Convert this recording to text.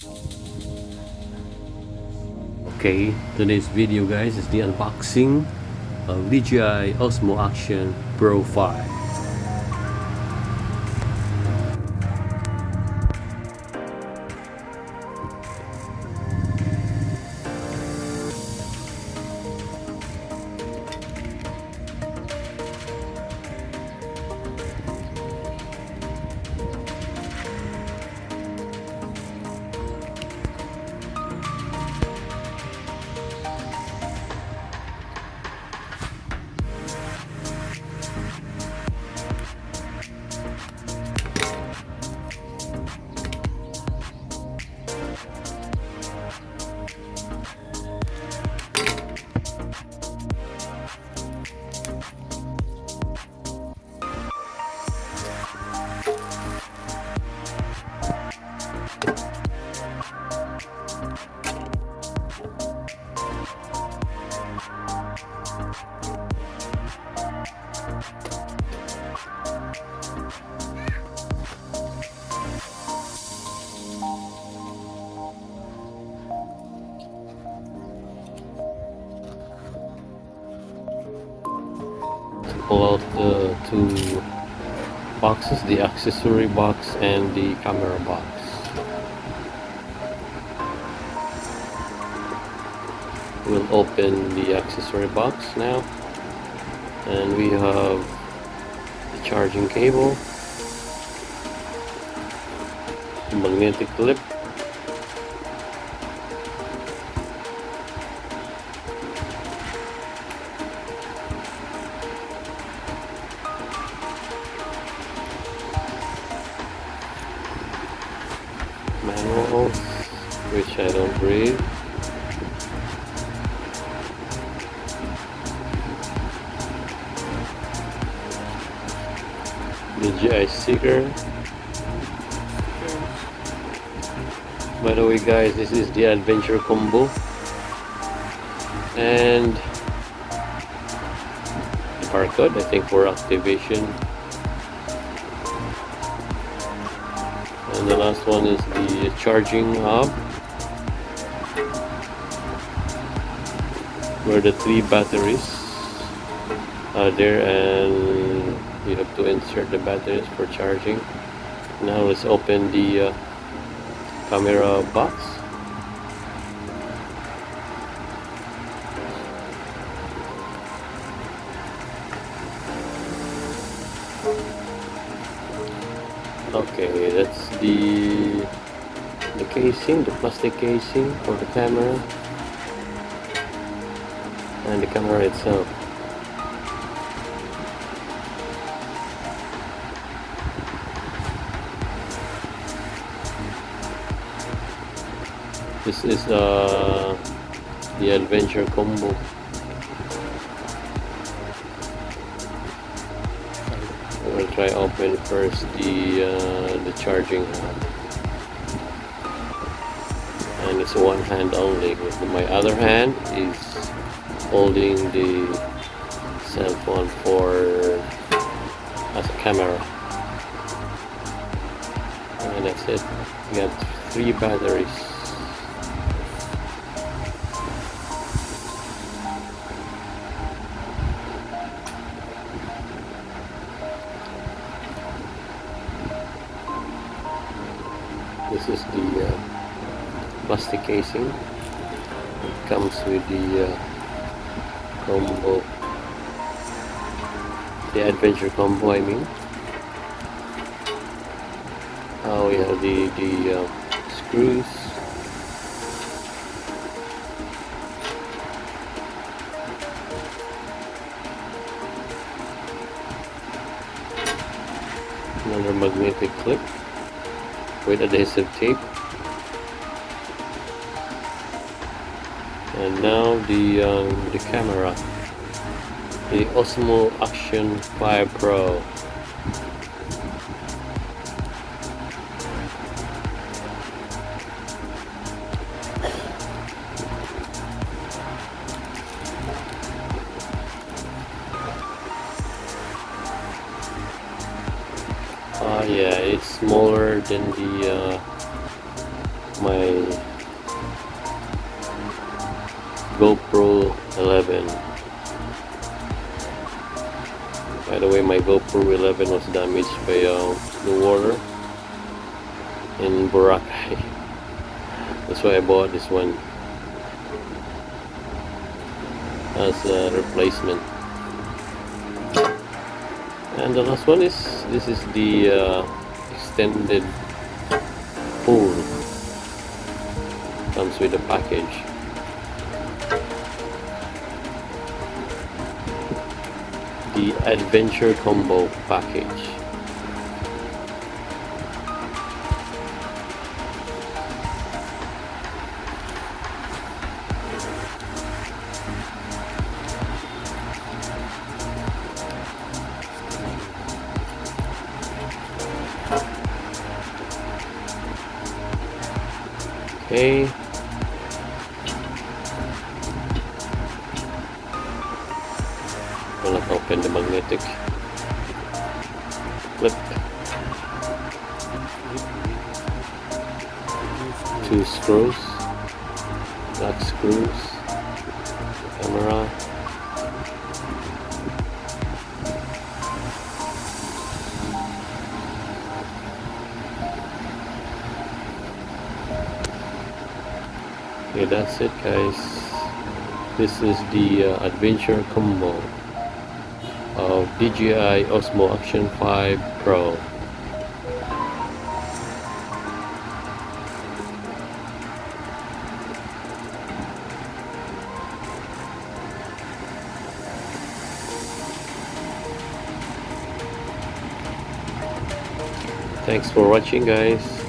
Okay, today's video guys is the unboxing of DJI Osmo Action Pro 5. Pull out the two boxes, the accessory box and the camera box. We'll open the accessory box now, and we have the charging cable, the magnetic clip, manuals, which I don't read, DJI sticker. By the way guys, this is the adventure combo, and the barcode I think for activation, and the last one is the charging hub where the 3 batteries are there, and you have to insert the batteries for charging. Now let's open the camera box. Okay, that's the casing, the plastic casing for the camera, and the camera itself. This is the adventure combo. We'll try open first the charging hub, and it's one hand only. My other hand is holding the cell phone as a camera, and that's it. We got 3 batteries. This is the plastic casing. It comes with the combo, the adventure combo I mean. We have the screws, another magnetic clip with adhesive tape, and now the camera, the Osmo Action 5 Pro. Yeah, it's smaller than my GoPro 11. By the way, my GoPro 11 was damaged by the water in Boracay. That's why I bought this one as a replacement. And the last one is, this is the extended pole. Comes with a package. The Adventure Combo package. Okay. We'll open the magnetic clip. 2 screws, black screws, camera. Okay, that's it, guys. This is the Adventure Combo of DJI Osmo Action 5 Pro. Thanks for watching, guys.